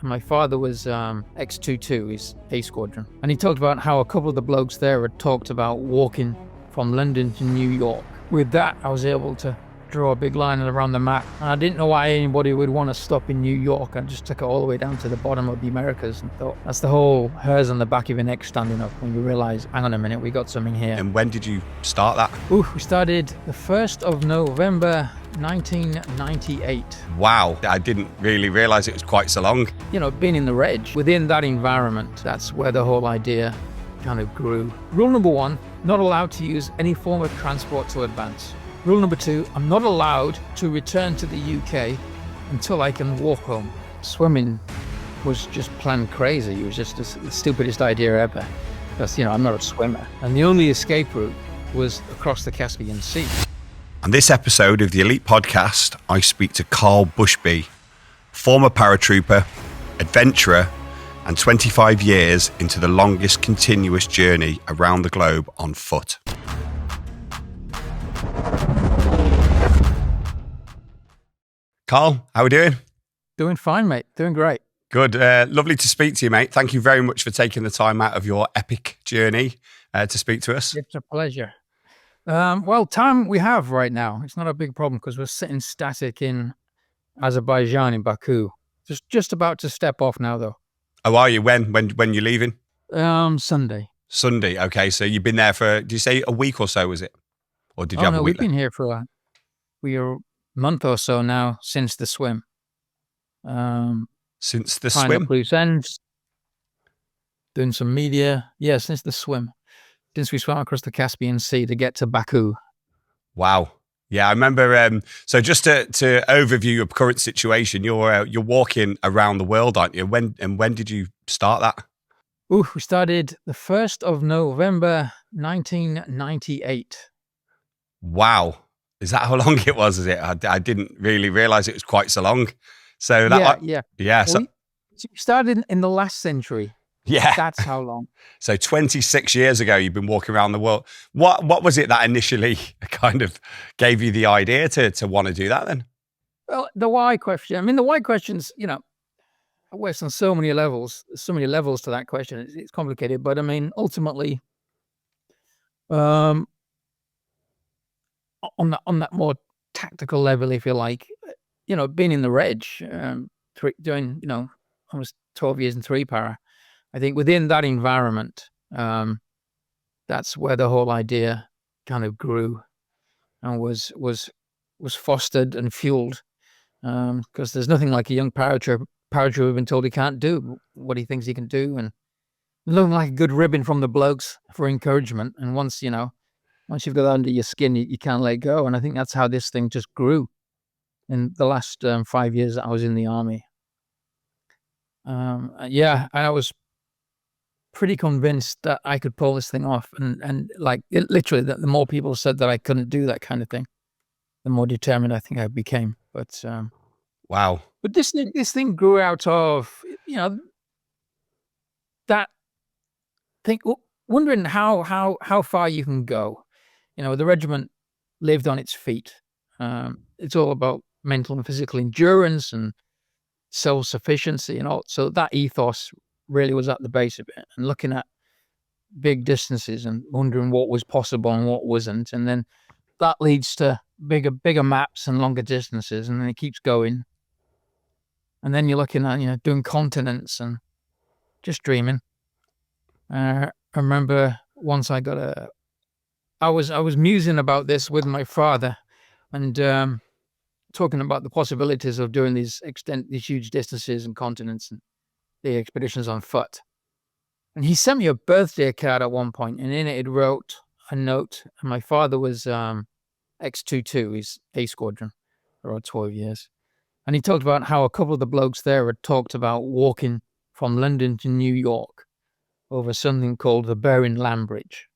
and my father was X-22, he's A Squadron. And he talked about how a couple of the blokes there had talked about walking from London to New York. With that, I was able to draw a big line around the map. And I didn't know why anybody would want to stop in New York. I just took it all the way down to the bottom of the Americas and thought, that's the whole hairs on the back of your neck standing up when you realize, hang on a minute, we got something here. And when did you start that? We started the 1st of November 1998. Wow, I didn't really realize it was quite so long. You know, being in the Reg, within that environment, that's where the whole idea kind of grew. Rule number 1, not allowed to use any form of transport to advance. Rule number 2, I'm not allowed to return to the UK until I can walk home. Swimming was just planned crazy. It was just the stupidest idea ever. Because, I'm not a swimmer. And the only escape route was across the Caspian Sea. On this episode of the Elite Podcast, I speak to Karl Bushby, former paratrooper, adventurer, and 25 years into the longest continuous journey around the globe on foot. Karl, how are we doing? Doing fine, mate. Doing great. Good. Lovely to speak to you, mate. Thank you very much for taking the time out of your epic journey to speak to us. It's a pleasure. Well, time we have right now, it's not a big problem because we're sitting static in Azerbaijan, in Baku. Just about to step off now, though. Oh, are you? When you're leaving? Sunday. Sunday. Okay, so you've been there for, did you say a week or so, was it? Or did you have a week? We've been here for a month or so now since the swim. Since the tying swim? Up loose ends, doing some media. Yeah, since the swim. Since we swam across the Caspian Sea to get to Baku. Wow. Yeah, I remember. So just to overview your current situation, you're walking around the world, aren't you? When did you start that? We started the 1st of November 1998. Wow. Is that how long it was? Is it? I didn't really realize it was quite so long. So that yeah. So we started in the last century. Yeah, that's how long. So 26 years ago, you've been walking around the world. What was it that initially kind of gave you the idea to want to do that then? Well, the why question. I mean, the why question's, works on so many levels. There's so many levels to that question. It's complicated, but I mean, ultimately, on that more tactical level, if you like, being in the Reg, doing, almost 12 years in 3-para, I think within that environment, that's where the whole idea kind of grew and was fostered and fueled. Because there's nothing like a young paratrooper been told he can't do what he thinks he can do, and nothing like a good ribbon from the blokes for encouragement. And once you've got that under your skin, you can't let go. And I think that's how this thing just grew in the last 5 years that I was in the army. And I was pretty convinced that I could pull this thing off, and literally, the more people said that I couldn't do that kind of thing, the more determined I think I became. But wow! But this thing grew out of that thing, wondering how far you can go. The regiment lived on its feet. It's all about mental and physical endurance and self-sufficiency and all. So that ethos really was at the base of it, and looking at big distances and wondering what was possible and what wasn't. And then that leads to bigger maps and longer distances, and then it keeps going. And then you're looking at, doing continents and just dreaming. I remember once I was musing about this with my father, and talking about the possibilities of doing these huge distances and continents and the expeditions on foot. And he sent me a birthday card at one point, and in it wrote a note. And my father was X-22, he's A Squadron for about 12 years. And he talked about how a couple of the blokes there had talked about walking from London to New York over something called the Bering Land Bridge.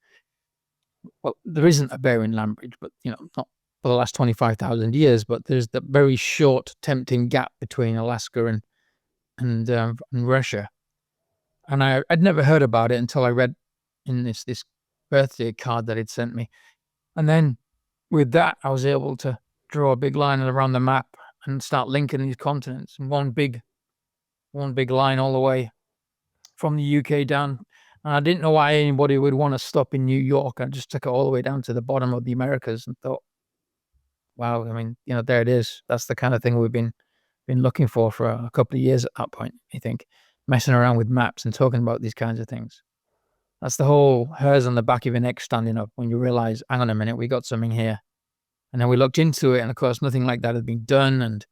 Well, there isn't a Bering Land Bridge, but not for the last 25,000 years, but there's the very short, tempting gap between Alaska and Russia. And I'd never heard about it until I read in this birthday card that he'd sent me. And then with that, I was able to draw a big line around the map and start linking these continents. And one big one big line all the way from the UK down. And I didn't know why anybody would want to stop in New York. I just took it all the way down to the bottom of the Americas and thought, wow, I mean, there it is. That's the kind of thing we've been looking for a couple of years at that point, I think, messing around with maps and talking about these kinds of things. That's the whole hairs on the back of your neck standing up when you realize, hang on a minute, we got something here. And then we looked into it, and of course, nothing like that had been done. And,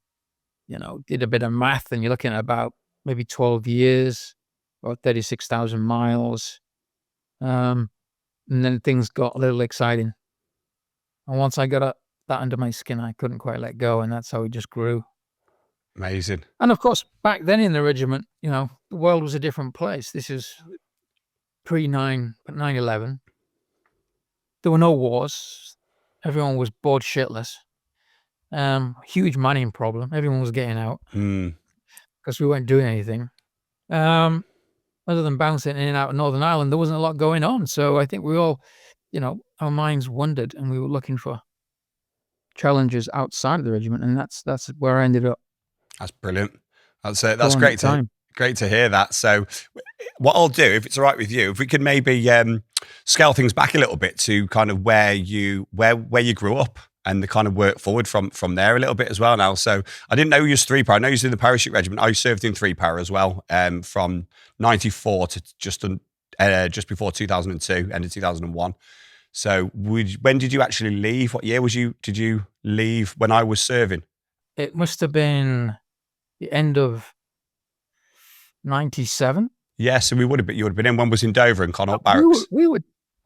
did a bit of math, and you're looking at about maybe 12 years or 36,000 miles. And then things got a little exciting. And once I got that under my skin, I couldn't quite let go. And that's how it just grew. Amazing. And of course, back then in the regiment, the world was a different place. This is pre-9/11. There were no wars. Everyone was bored shitless. Huge manning problem. Everyone was getting out because we weren't doing anything. Other than bouncing in and out of Northern Ireland, there wasn't a lot going on. So I think we all, our minds wandered, and we were looking for challenges outside of the regiment, and that's where I ended up. That's brilliant. That's great to hear that. So what I'll do, if it's all right with you, if we could maybe scale things back a little bit to kind of where you grew up and the kind of work forward from there a little bit as well now. So I didn't know you was 3-power. I know you was in the Parachute Regiment. I served in 3-power as well, from 94 to just before 2002, end of 2001. So when did you actually leave? What year did you leave when I was serving? It must have been the end of 97. Yeah, so you would have been in. One was in Dover and Connaught Barracks.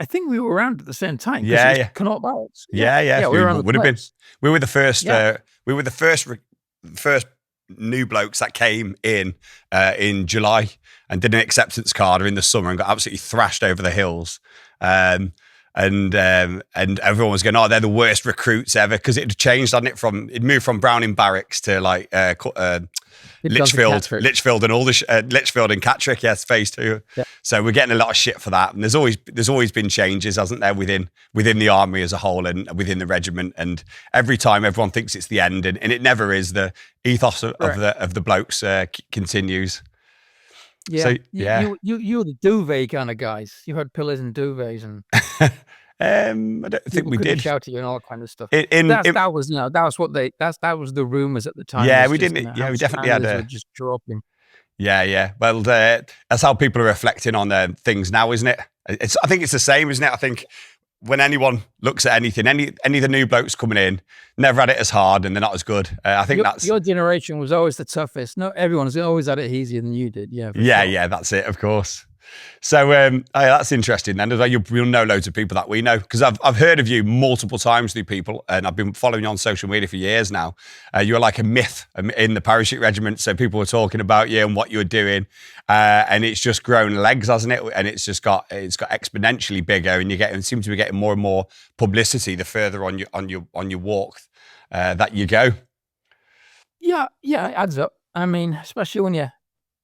I think we were around at the same time. Yeah. Connaught Barracks. Yeah. We would have been. We were the first. We were the first new blokes that came in July and did an acceptance card in the summer and got absolutely thrashed over the hills. And everyone was going, oh, they're the worst recruits ever, because it had changed, hadn't it? It moved from Browning Barracks to like Lichfield and all the Lichfield and Catterick, yes, phase 2. Yeah. So we're getting a lot of shit for that. And there's always been changes, hasn't there, within the army as a whole and within the regiment. And every time everyone thinks it's the end, and it never is. The ethos of the blokes continues. Yeah, so, you were the duvet kind of guys. You had pillows and duvets, and I don't think we did shout at you and all that kind of stuff. That was the rumors at the time. Yeah, we didn't. We definitely had just dropping. Yeah. Well, that's how people are reflecting on things now, isn't it? I think it's the same, isn't it? I think when anyone looks at anything, any of the new blokes coming in, never had it as hard and they're not as good. I think that's your generation was always the toughest. No, everyone's always had it easier than you did. Yeah. Yeah, that's it. Of course. So that's interesting then. You'll know loads of people that we know, because I've heard of you multiple times through people, and I've been following you on social media for years now. You're like a myth in the Parachute Regiment, so people were talking about you and what you were doing, and it's just grown legs, hasn't it? And it's got exponentially bigger, and seem to be getting more and more publicity the further on your walk that you go. Yeah, it adds up. I mean, especially when you're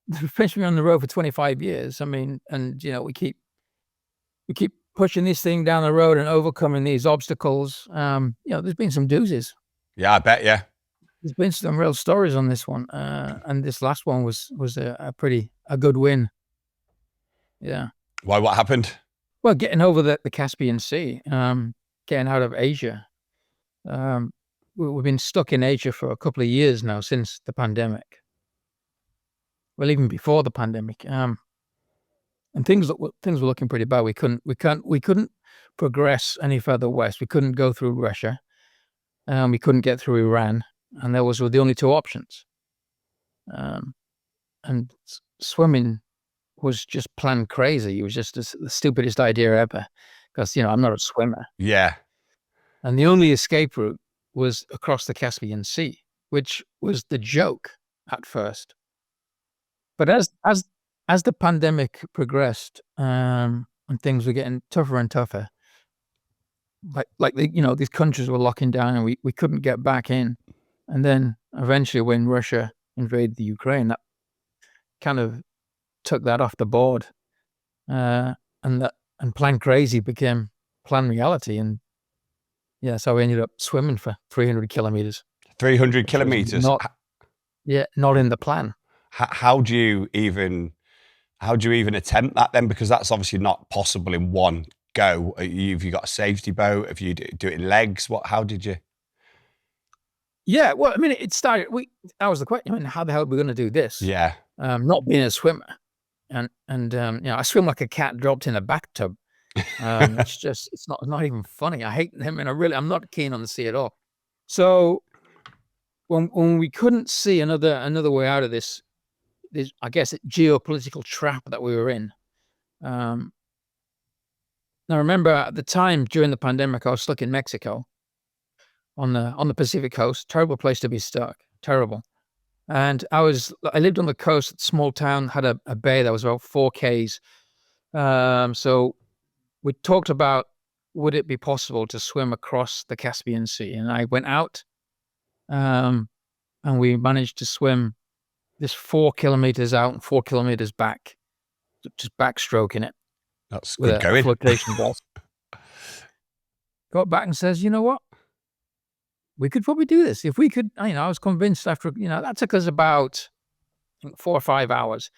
on the road for 25 years. I mean, and we keep pushing this thing down the road and overcoming these obstacles. There's been some doozies. Yeah, I bet. Yeah, there's been some real stories on this one, and this last one was a good win. Yeah. Why? What happened? Well, getting over the Caspian Sea, getting out of Asia. We've been stuck in Asia for a couple of years now since the pandemic. Well, even before the pandemic, and things were looking pretty bad. We couldn't progress any further west. We couldn't go through Russia, we couldn't get through Iran, and those were the only two options. And swimming was just planned crazy. It was just the stupidest idea ever, because I'm not a swimmer. Yeah, and the only escape route was across the Caspian Sea, which was the joke at first. But as the pandemic progressed, and things were getting tougher and tougher, like these countries were locking down, and we couldn't get back in. And then eventually, when Russia invaded the Ukraine, that kind of took that off the board, and Plan Crazy became Plan Reality, and so we ended up swimming for 300 kilometers. 300 kilometers. Not in the plan. How do you even attempt that then? Because that's obviously not possible in one go. Have you got a safety boat? Have you do it in legs? How did you? Yeah, well, I mean, it started. That was the question. I mean, how the hell are we going to do this? Yeah. Not being a swimmer, and I swim like a cat dropped in a bathtub. It's not even funny. I hate him, and I'm not keen on the sea at all. So when we couldn't see another way out of this, I guess, geopolitical trap that we were in. Now remember, at the time during the pandemic, I was stuck in Mexico on the Pacific coast. Terrible place to be stuck. Terrible. And I lived on the coast, small town, had a bay that was about 4 k's. So we talked about, would it be possible to swim across the Caspian Sea? And I went out, and we managed to swim this 4 kilometers out and 4 kilometers back, just backstroking it. That's with good going. A flotation vest. Got back and says, you know what? We could probably do this. If we could, I was convinced after, that took us about 4 or 5 hours.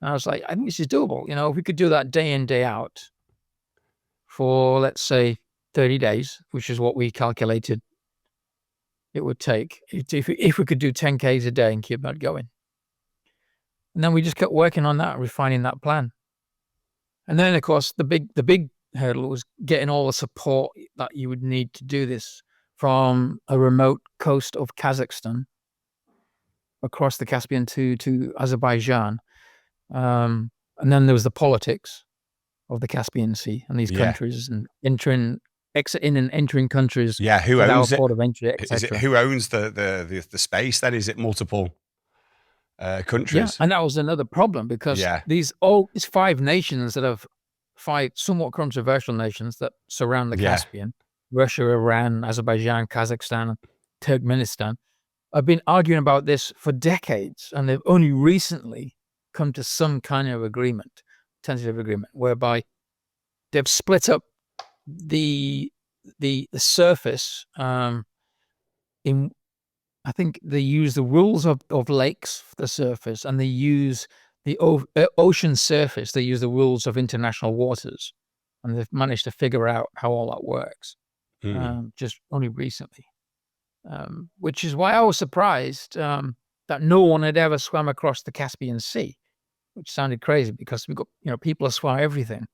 And I was like, I think this is doable. If we could do that day in, day out for, let's say, 30 days, which is what we calculated it would take. If we could do 10 Ks a day and keep that going. And then we just kept working on that, refining that plan. And then, of course, the big hurdle was getting all the support that you would need to do this from a remote coast of Kazakhstan across the Caspian to Azerbaijan. And then there was the politics of the Caspian Sea and these countries and exiting and entering countries. Yeah, who owns it? Port of entry, is it who owns the space then? Is it multiple countries? Yeah, and that was another problem because these 5 nations that have 5 somewhat controversial nations that surround the Caspian, Russia, Iran, Azerbaijan, Kazakhstan, Turkmenistan, have been arguing about this for decades, and they've only recently come to some kind of agreement, tentative agreement, whereby they've split up the surface in. I think they use the rules of lakes for the surface, and they use the ocean surface. They use the rules of international waters, and they've managed to figure out how all that works. Just only recently, which is why I was surprised that no one had ever swam across the Caspian Sea, which sounded crazy because we got people have swum everything,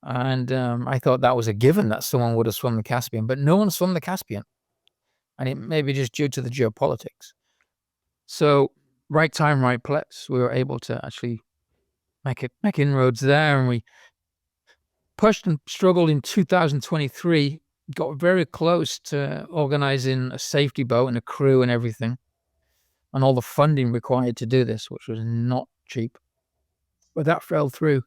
and I thought that was a given that someone would have swum the Caspian, but no one swum the Caspian, and it may be just due to the geopolitics. So right time, right place, we were able to actually make inroads there, and we pushed and struggled in 2023. Got very close to organizing a safety boat and a crew and everything, and all the funding required to do this, which was not cheap. But that fell through,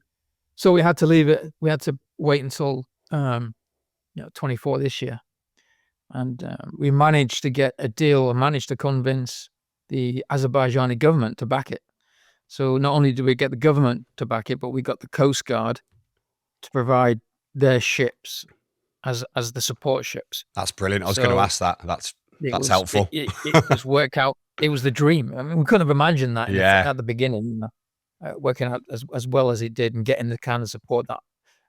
so we had to leave it. We had to wait until 24 this year, and we managed to get a deal and managed to convince the Azerbaijani government to back it. So not only did we get the government to back it, but we got the Coast Guard to provide their ships as the support ships. That's brilliant. I was going to ask that. That's helpful. It just worked out. It was the dream. I mean, we couldn't have imagined that at the beginning, working out as well as it did and getting the kind of support that.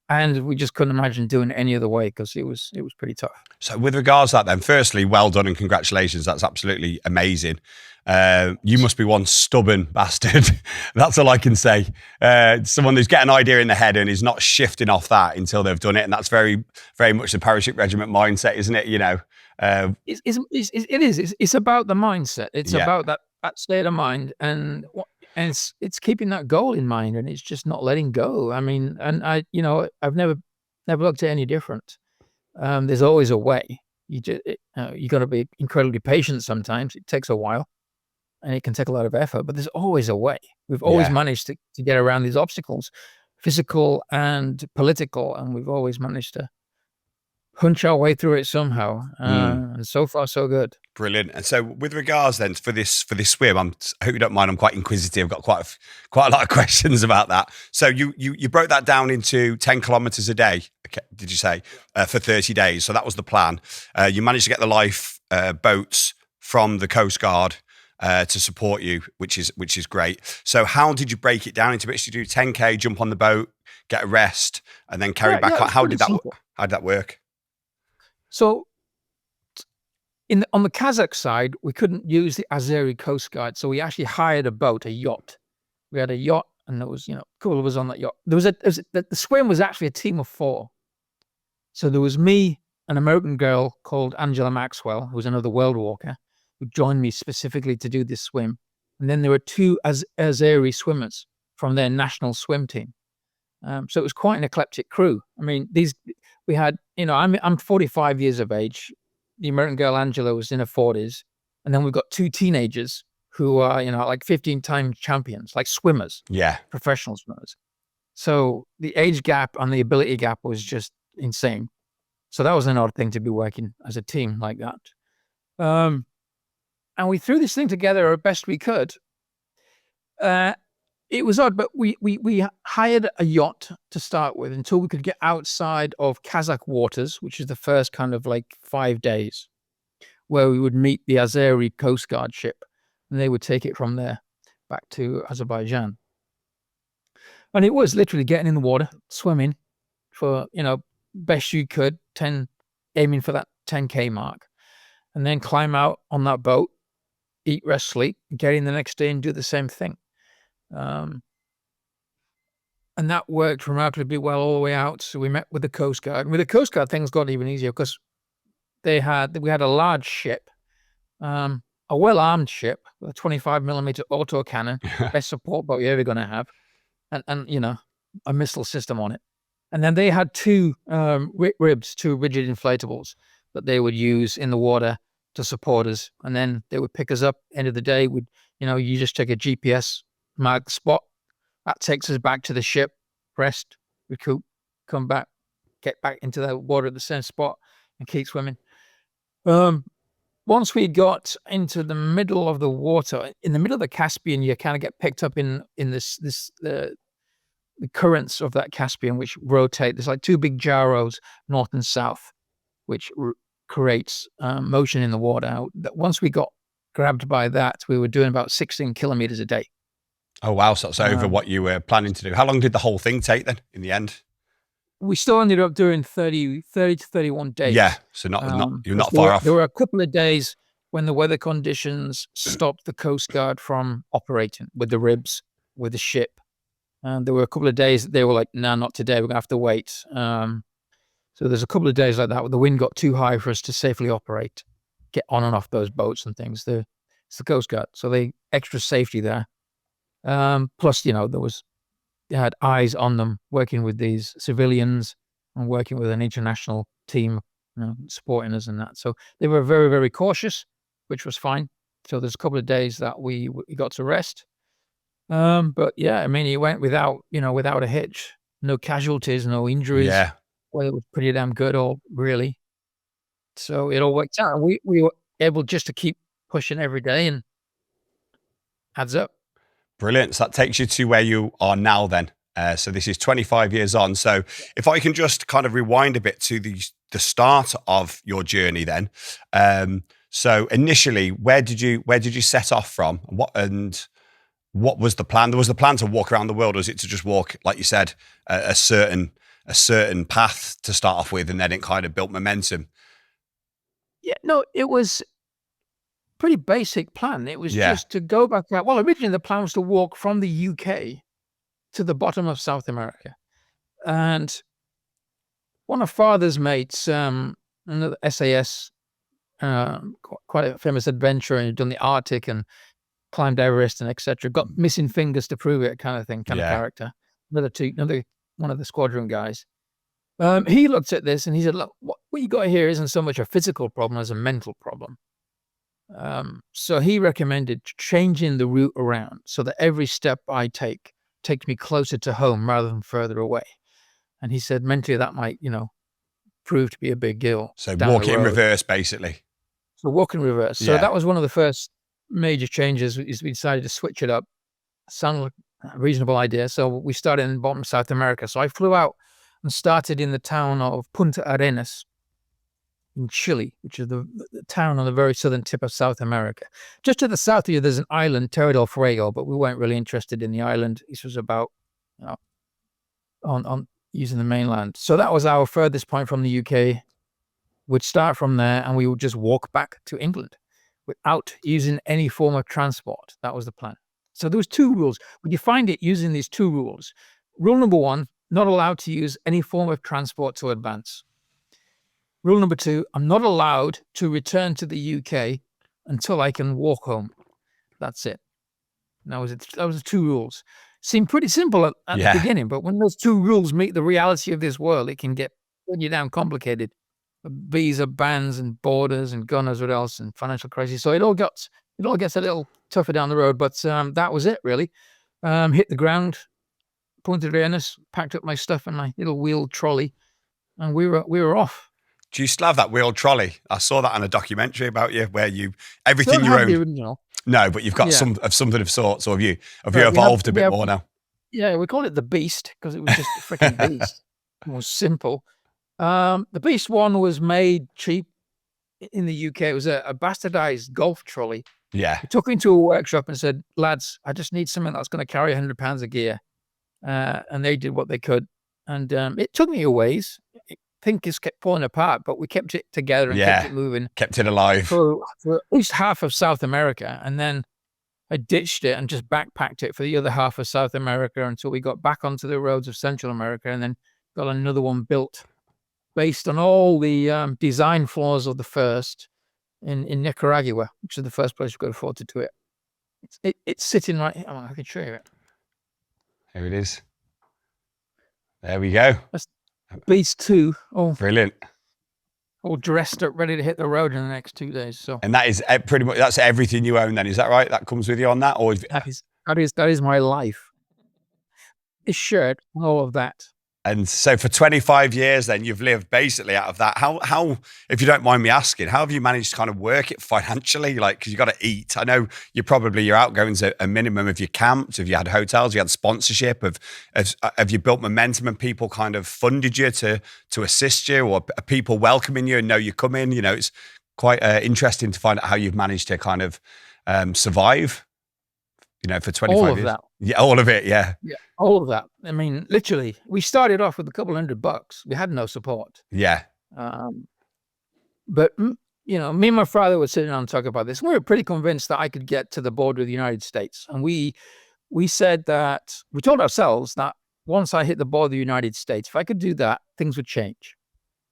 And we just couldn't imagine doing it any other way because it was pretty tough. So with regards to that then, firstly, well done and congratulations. That's absolutely amazing. You must be one stubborn bastard. That's all I can say. Someone who's got an idea in their head and is not shifting off that until they've done it. And that's very, very much the Parachute Regiment mindset, isn't it? It is. It's about the mindset. It's about that state of mind, and it's keeping that goal in mind, and it's just not letting go. I mean, and I've never looked at any different. There's always a way. You got to be incredibly patient. Sometimes it takes a while, and it can take a lot of effort. But there's always a way. We've always managed to get around these obstacles, physical and political, and we've always managed to punch our way through it somehow. And so far, so good. Brilliant. And so with regards then for this swim, I hope you don't mind, I'm quite inquisitive. I've got quite a lot of questions about that. So you broke that down into 10 kilometers a day, did you say, for 30 days? So that was the plan. You managed to get the life boats from the Coast Guard to support you, which is great. So how did you break it down into bits? Did you do 10K, jump on the boat, get a rest, and then carry back on? How did that work? So on the Kazakh side, we couldn't use the Azeri Coast Guard, so we actually hired a boat, a yacht. We had a yacht, and there was, a couple of us on that yacht. The swim was actually a team of 4. So there was me, an American girl called Angela Maxwell, who was another world walker, who joined me specifically to do this swim. And then there were 2 Azeri swimmers from their national swim team. So it was quite an eclectic crew. I mean, we had, I'm 45 years of age. The American girl Angela was in her 40s, and then we've got 2 teenagers who are, like 15-time champions, like swimmers, professional swimmers. So the age gap and the ability gap was just insane. So that was an odd thing to be working as a team like that. And we threw this thing together as best we could. It was odd, but we hired a yacht to start with until we could get outside of Kazakh waters, which is the first kind of like 5 days, where we would meet the Azeri Coast Guard ship, and they would take it from there back to Azerbaijan. And it was literally getting in the water, swimming for, best you could, aiming for that 10K mark, and then climb out on that boat, eat, rest, sleep, get in the next day and do the same thing. And that worked remarkably well all the way out. So we met with the Coast Guard. And with the Coast Guard, things got even easier because we had a large ship, a well-armed ship with a 25mm autocannon, best support boat you're ever going to have, and a missile system on it. And then they had 2 ribs, 2 rigid inflatables that they would use in the water to support us. And then they would pick us up. End of the day, you just take a GPS marked spot. That takes us back to the ship, rest, recoup, come back, get back into the water at the same spot, and keep swimming. Once we got into the middle of the water, in the middle of the Caspian, you kind of get picked up in the currents of that Caspian, which rotate. There's like 2 big gyros, north and south, which creates motion in the water. Once we got grabbed by that, we were doing about 16 kilometers a day. Oh, wow. So that's over what you were planning to do. How long did the whole thing take then in the end? We still ended up doing 30 to 31 days. Yeah. So you're not far off. There were a couple of days when the weather conditions stopped the Coast Guard from operating with the ribs, with the ship. And there were a couple of days that they were like, no, not today. We're going to have to wait. So there's a couple of days like that where the wind got too high for us to safely operate, get on and off those boats and things. It's the Coast Guard. So they extra safety there. Plus, they had eyes on them working with these civilians and working with an international team, supporting us and that. So they were very, very cautious, which was fine. So there's a couple of days that we got to rest. But yeah, I mean, he went without a hitch, no casualties, no injuries. Yeah. Well, it was pretty damn good, really. So it all worked out. We were able just to keep pushing every day, and adds up. Brilliant. So that takes you to where you are now then. So this is 25 years on. So if I can just kind of rewind a bit to the start of your journey then. So initially, where did you set off from? What was the plan? Was the plan to walk around the world, or was it to just walk, like you said, a certain path to start off with, and then it kind of built momentum? Yeah, no, it was pretty basic plan. It was just to go back out. Well, originally the plan was to walk from the UK to the bottom of South America. And one of Father's mates, another SAS, quite a famous adventurer, and he'd done the Arctic and climbed Everest and etc. Got missing fingers to prove it, kind of thing, kind of character. Another one of the squadron guys. He looked at this and he said, "Look, what you got here isn't so much a physical problem as a mental problem." So he recommended changing the route around so that every step I take takes me closer to home rather than further away. And he said mentally that might, prove to be a big deal. So walk it in reverse, basically. So walk in reverse. So that was one of the first major changes, is we decided to switch it up. Sounded like a reasonable idea. So we started in bottom South America. So I flew out and started in the town of Punta Arenas, in Chile, which is the town on the very southern tip of South America. Just to the south of you, there's an island, Terra del Fuego, but we weren't really interested in the island. This was about on using the mainland. So that was our furthest point from the UK. We'd start from there, and we would just walk back to England without using any form of transport. That was the plan. So there was 2 rules. We defined it using these 2 rules. Rule number 1, not allowed to use any form of transport to advance. Rule number 2, I'm not allowed to return to the UK until I can walk home. That's it. That was the 2 rules. Seemed pretty simple at the beginning, but when those 2 rules meet the reality of this world, it can get you down complicated. Visa bans and borders and God knows what else and financial crisis. So it all gets a little tougher down the road. But that was it really. Hit the ground, Punta Arenas, packed up my stuff in my little wheeled trolley, and we were off. Do you still have that wheeled trolley? I saw that on a documentary about you, where everything you own. The original. No, but you've got something of sorts, or have you evolved a bit more now? Yeah, we called it the Beast because it was just a freaking beast. It was simple. The Beast one was made cheap in the UK. It was a bastardized golf trolley. Yeah. We took it into a workshop and said, lads, I just need something that's going to carry 100 pounds of gear. And they did what they could. And it took me a ways. Things just kept falling apart, but we kept it together and kept it moving. Kept it alive. For at least half of South America. And then I ditched it and just backpacked it for the other half of South America until we got back onto the roads of Central America, and then got another one built based on all the design flaws of the first in Nicaragua, which is the first place we could afford to do it. It's sitting right here. I can show you it. Here it is. There we go. That's Beast 2. Oh, brilliant. All dressed up, ready to hit the road in the next 2 days. So, and that is pretty much, that's everything you own then, is that right? That comes with you on that? Or that is my life. This shirt, all of that. And so for 25 years then, you've lived basically out of that. How, if you don't mind me asking, how have you managed to kind of work it financially? Like, because you got to eat. I know your outgoings are a minimum. Have you camped? Have you had hotels? Have you had sponsorship? Have you built momentum and people kind of funded you to assist you, or are people welcoming you and know you come in? You know, it's quite interesting to find out how you've managed to kind of survive, you know, for 25 years. All of that. Yeah, all of it, yeah. Yeah, all of that. I mean, literally, we started off with a couple $100. We had no support. Yeah. But, you know, me and my father were sitting down and talking about this. We were pretty convinced that I could get to the border of the United States. And we said that, we told ourselves that once I hit the border of the United States, if I could do that, things would change.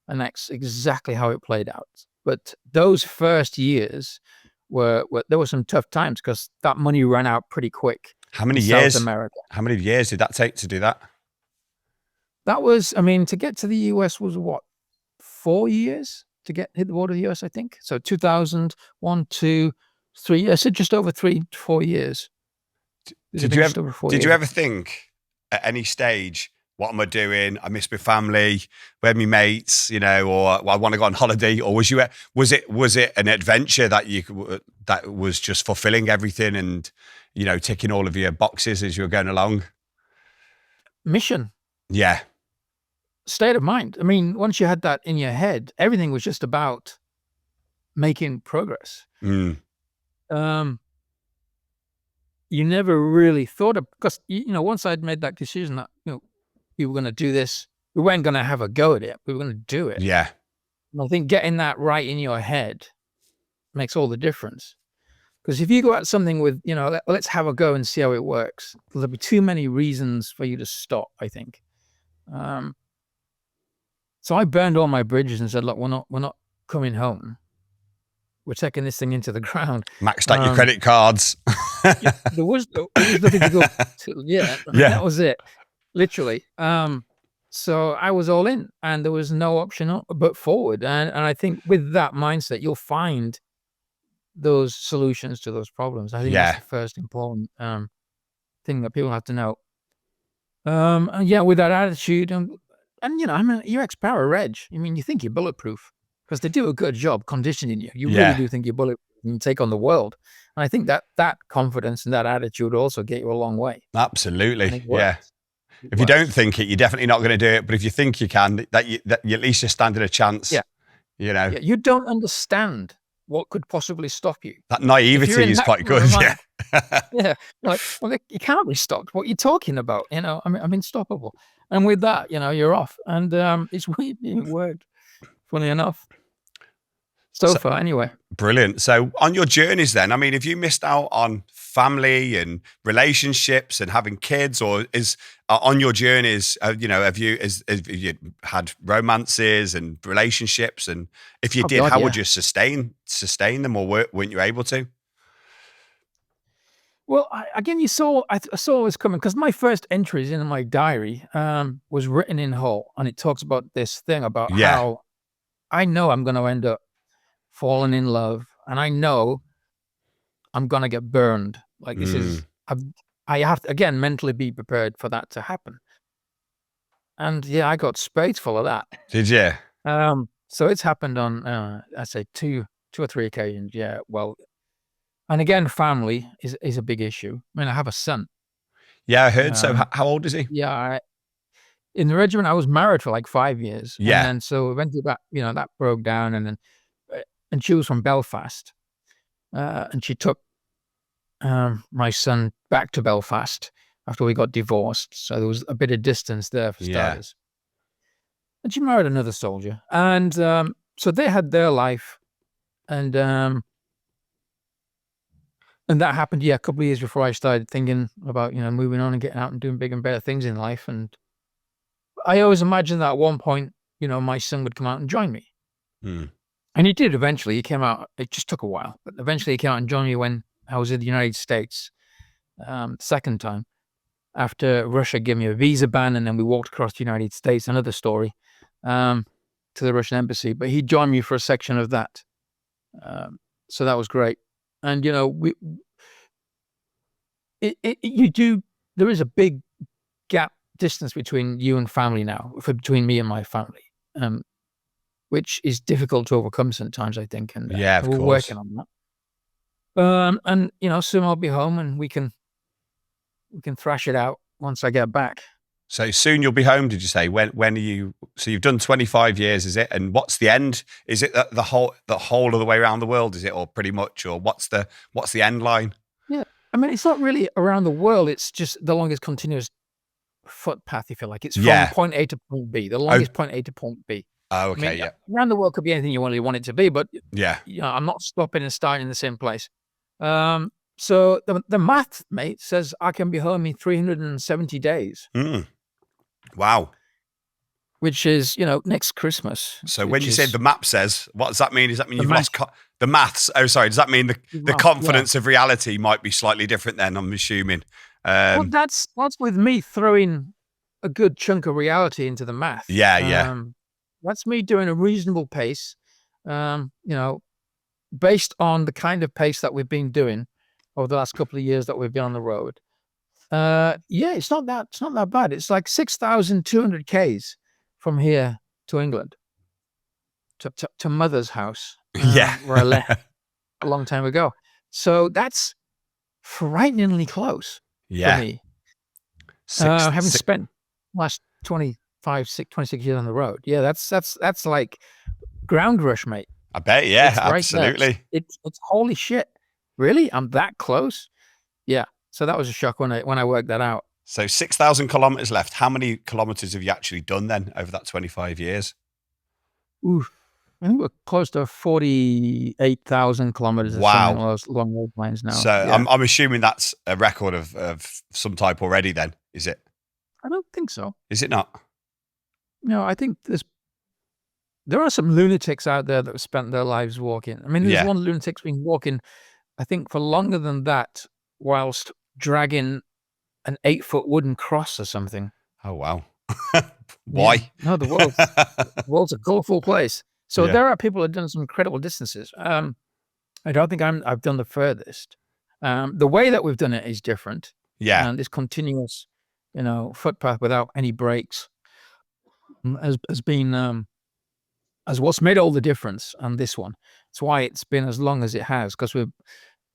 And that's exactly how it played out. But those first years there were some tough times because that money ran out pretty quick. How many years? South America. How many years did that take to do that? That was, I mean, to get to the US was what, 4 years to hit the border of the US, I think. So 2000, 1, 2, 3 years, so just over 3 to 4 years. Did you ever think at any stage, what am I doing? I miss my family. Where are my mates? You know, or I want to go on holiday. Or was it an adventure that was just fulfilling everything and, you know, ticking all of your boxes as you were going along? Mission. Yeah. State of mind. I mean, once you had that in your head, everything was just about making progress. Mm. You never really thought of, because, you know, once I'd made that decision that, you know, we were going to do this, we weren't going to have a go at it. We were going to do it. Yeah. And I think getting that right in your head makes all the difference. Because if you go at something with, you know, let's have a go and see how it works, there'll be too many reasons for you to stop, I think. So I burned all my bridges and said, look, we're not coming home. We're taking this thing into the ground. Maxed out your credit cards. Yeah, there was nothing to go to. Yeah, that was it. Literally. So I was all in, and there was no option but forward. And I think with that mindset, you'll find those solutions to those problems. I think that's the first important thing that people have to know. And yeah, with that attitude, and you know, I mean, you're ex-para reg. I mean, you think you're bulletproof because they do a good job conditioning you. You really do think you're bulletproof and take on the world. And I think that confidence and that attitude also get you a long way. Absolutely, yeah. If you don't think it, you're definitely not going to do it. But if you think you can, that you at least you're standing a chance. You know, Yeah, you don't understand what could possibly stop you. that If you're naivety in is that quite good. environment, Yeah. yeah, like, well, you can't be stopped. What are you talking about? I'm unstoppable. And with that, you're off. And it's weird. It worked, funny enough. So So, far, anyway. brilliant. So on your journeys then, I mean, have you missed out on family and relationships and having kids, or is on your journeys, have you had romances and relationships? And if you Oh did, God, how yeah. would you sustain them, or weren't you able to? Well, again, I saw this coming because my first entries in my diary was written in whole, and it talks about this thing about Yeah. how I know I'm going to end up falling in love, and I know I'm going to get burned. Like this is, Mm. I have to again mentally be prepared for that to happen. And yeah, I got spades full of that. Did you? So it's happened on, I'd say two or three occasions. Yeah, well, and again, family is a big issue. I mean, I have a son. Yeah, I heard. So Um, how old is he? yeah, in the regiment, I was married for like 5 years, and Yeah. then so eventually that broke down, and then and she was from Belfast, and she took my son back to Belfast after we got divorced. So there was a bit of distance there for Yeah. starters. And she married another soldier, and so they had their life, and that happened, yeah, a couple of years before I started thinking about moving on and getting out and doing bigger and better things in life. And I always imagined that at one point, my son would come out and join me. Hmm. And he did eventually. He came out. It just took a while, but eventually he came out and joined me when I was in the United States, second time after Russia gave me a visa ban, and then we walked across the United States. Another story, to the Russian embassy. But he joined me for a section of that, so that was great. And there is a big gap distance between you and family now, between me and my family. Which is difficult to overcome sometimes, I think, and Yeah, of we're course. working on that. And soon I'll be home, and we can thrash it out once I get back. So soon you'll be home, did you say? When are you? So you've done 25 years, is it? And what's the end? Is it the whole of the way around the world? Is it, or pretty much, or what's the end line? Yeah, I mean, it's not really around the world. It's just the longest continuous footpath, if you like. It's from point A to point B, the longest point A to point B. Oh, okay, I mean, yeah. around the world could be anything you want it to be, but Yeah. I'm not stopping and starting in the same place. So the math, mate, says I can be home in 370 days. Mm. Wow. Which is, next Christmas. So when you say the map says, what does that mean? Does that mean you've lost the maths? Oh, sorry. Does that mean the confidence of reality might be slightly different then, I'm assuming? Well, that's with me throwing a good chunk of reality into the math. Yeah. That's me doing a reasonable pace, based on the kind of pace that we've been doing over the last couple of years that we've been on the road. It's not that bad. It's like 6,200 Ks from here to England, to mother's house, where I left a long time ago. So that's frighteningly close for me. Having spent last 26 years on the road. Yeah, that's like ground rush, mate. I bet, yeah, It's right absolutely. there. It's holy shit. Really? I'm that close? Yeah. So that was a shock when I worked that out. So 6,000 kilometers left. How many kilometers have you actually done then over that 25 years? Ooh, I think we're close to 48,000 kilometers. Wow. Or something along those lines now. So yeah. I'm assuming that's a record of some type already then, is it? I don't think so. Is it not? No, I think there are some lunatics out there that have spent their lives walking. I mean, there's one lunatic's been walking, I think, for longer than that, whilst dragging an 8-foot wooden cross or something. Oh, wow. Why? Yeah. No, the world's a colourful place. So there are people who have done some incredible distances. I don't think I've done the furthest. The way that we've done it is different. Yeah. And this continuous, footpath without any breaks has been as what's made all the difference on this one. It's why it's been as long as it has, because we've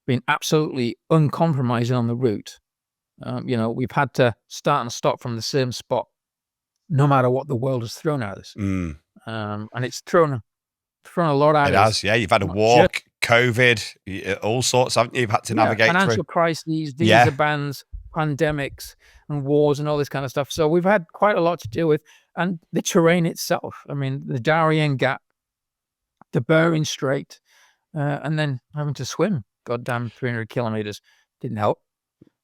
been absolutely uncompromising on the route. We've had to start and stop from the same spot, no matter what the world has thrown at us. And it's thrown thrown a lot at It us. has, yeah. You've had a Not war, just- COVID, all sorts, haven't you? You've had to navigate financial through. crises, Yeah. visa bans, pandemics, and wars, and all this kind of stuff. So we've had quite a lot to deal with, and the terrain itself. I mean, the Darien Gap, the Bering Strait, and then having to swim, goddamn 300 kilometers, didn't help.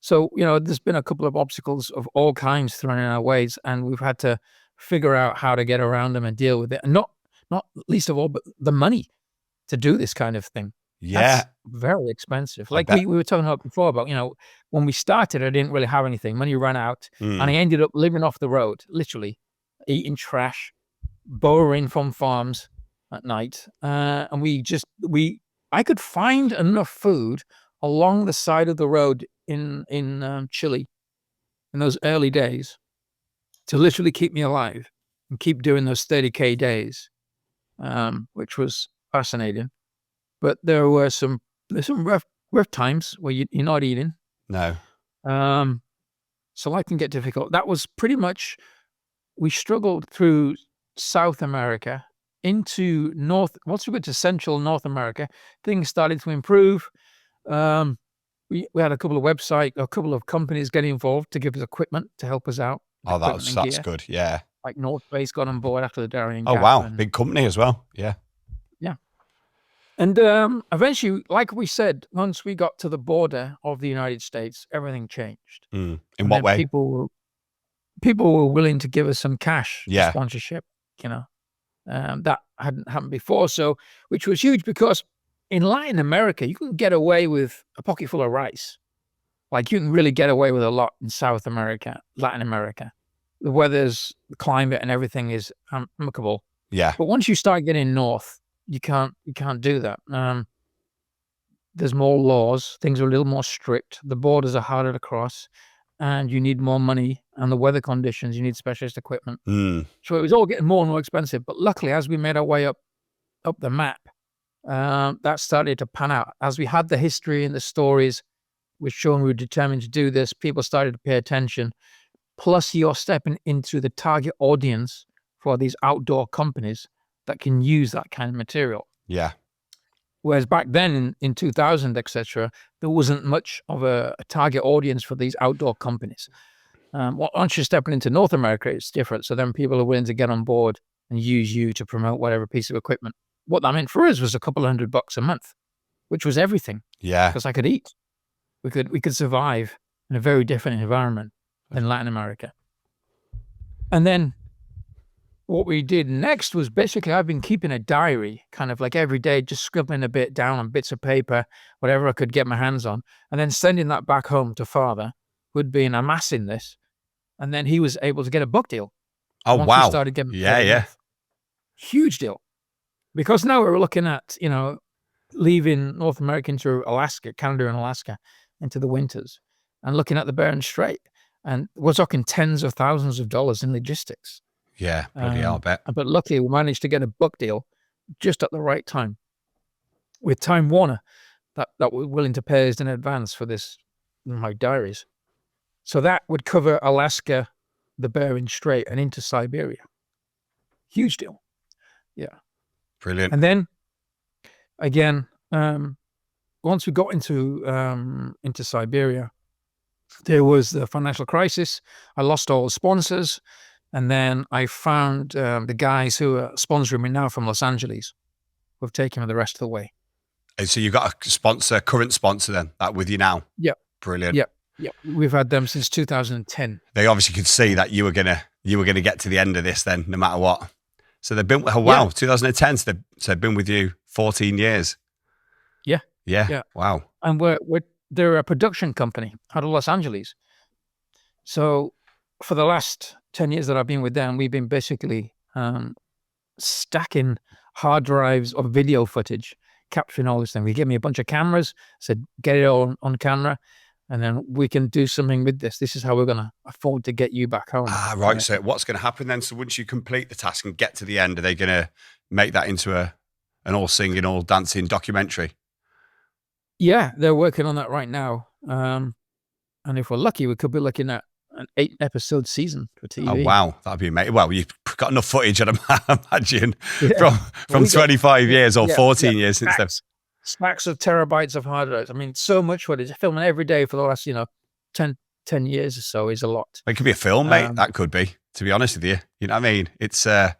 So, there's been a couple of obstacles of all kinds thrown in our ways, and we've had to figure out how to get around them and deal with it. And not least of all, but the money to do this kind of thing. Yeah. That's very expensive. Like we were talking about before about, when we started, I didn't really have anything. Money ran out, and I ended up living off the road, literally eating trash, borrowing from farms at night. And I could find enough food along the side of the road in Chile in those early days to literally keep me alive and keep doing those 30K days, which was fascinating. But there's some rough times where you're not eating. No. So life can get difficult. That was pretty much, we struggled through South America into once we went to Central North America, things started to improve. We had a couple of companies getting involved to give us equipment to help us out. Oh, that's good. Yeah. Like North Face got on board after the Darien Oh, Gap. wow. Big company as well. Yeah. And eventually, like we said, once we got to the border of the United States, everything changed. In what way? People were willing to give us some cash for sponsorship, that hadn't happened before. So, which was huge because in Latin America, you can get away with a pocket full of rice. Like you can really get away with a lot in South America, Latin America. The weather's, the climate and everything is amicable. Yeah. But once you start getting north, you can't do that. There's more laws. Things are a little more strict. The borders are harder to cross, and you need more money. And the weather conditions, you need specialist equipment. So it was all getting more and more expensive. But luckily, as we made our way up the map, that started to pan out. As we had the history and the stories, which showing we were determined to do this, people started to pay attention. Plus, you're stepping into the target audience for these outdoor companies that can use that kind of material. Yeah. Whereas back then in 2000, etc., there wasn't much of a target audience for these outdoor companies. Once you're stepping into North America, it's different. So then people are willing to get on board and use you to promote whatever piece of equipment. What that meant for us was a couple of $100 a month, which was everything. Yeah. Because I could eat. We could survive in a very different environment than Latin America. And then what we did next was basically I've been keeping a diary kind of like every day, just scribbling a bit down on bits of paper, whatever I could get my hands on, and then sending that back home to father, who'd been amassing this. And then he was able to get a book deal. Oh, once wow. we started getting Huge deal. Because now we're looking at, leaving North America into Alaska, Canada and Alaska, into the winters, and looking at the Bering Strait. And we're talking tens of thousands of dollars in logistics. Yeah, bloody hell, I bet. But luckily, we managed to get a book deal just at the right time with Time Warner that were willing to pay us in advance for this, my diaries. So that would cover Alaska, the Bering Strait, and into Siberia. Huge deal. Yeah. Brilliant. And then, again, once we got into Siberia, there was the financial crisis. I lost all the sponsors. And then I found the guys who are sponsoring me now from Los Angeles, who have taken me the rest of the way. And so you've got a current sponsor then, that with you now? Yeah. Brilliant. Yeah. We've had them since 2010. They obviously could see that you were gonna get to the end of this then, no matter what. So they've been 2010. So they've been with you 14 years. Yeah. Wow. And they're a production company out of Los Angeles. So for the last 10 years that I've been with them, we've been basically stacking hard drives of video footage, capturing all this thing. They gave me a bunch of cameras, said, get it all on camera, and then we can do something with this. This is how we're going to afford to get you back home. Right. Yeah. So what's going to happen then? So once you complete the task and get to the end, are they going to make that into an all singing, all dancing documentary? Yeah, they're working on that right now. And if we're lucky, we could be looking at an 8-episode season for TV. Oh, wow. That'd be amazing. Well, you got enough footage, I'd imagine, Yeah. from We got 25 years or yeah, 14 years since then. stacks of terabytes of hard drives. I mean, so much footage. Filming every day for the last, 10 years or so is a lot. It could be a film, mate. That could be, to be honest with you. You know what I mean? It's I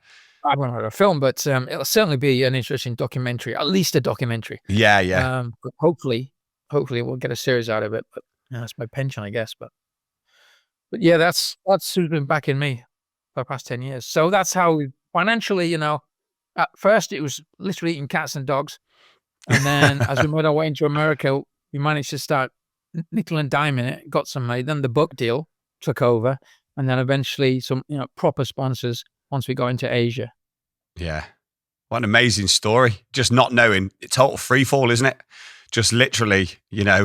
don't know a film, but it'll certainly be an interesting documentary, at least a documentary. yeah. But hopefully we'll get a series out of it. But that's my pension, I guess. But yeah, that's who's been backing me for the past 10 years. So that's how we financially, at first it was literally eating cats and dogs. And then as we made our way into America, we managed to start nickel and diming it, got some money. Then the book deal took over. And then eventually some, proper sponsors once we got into Asia. Yeah. What an amazing story. Just not knowing. It's total free fall, isn't it? Just literally,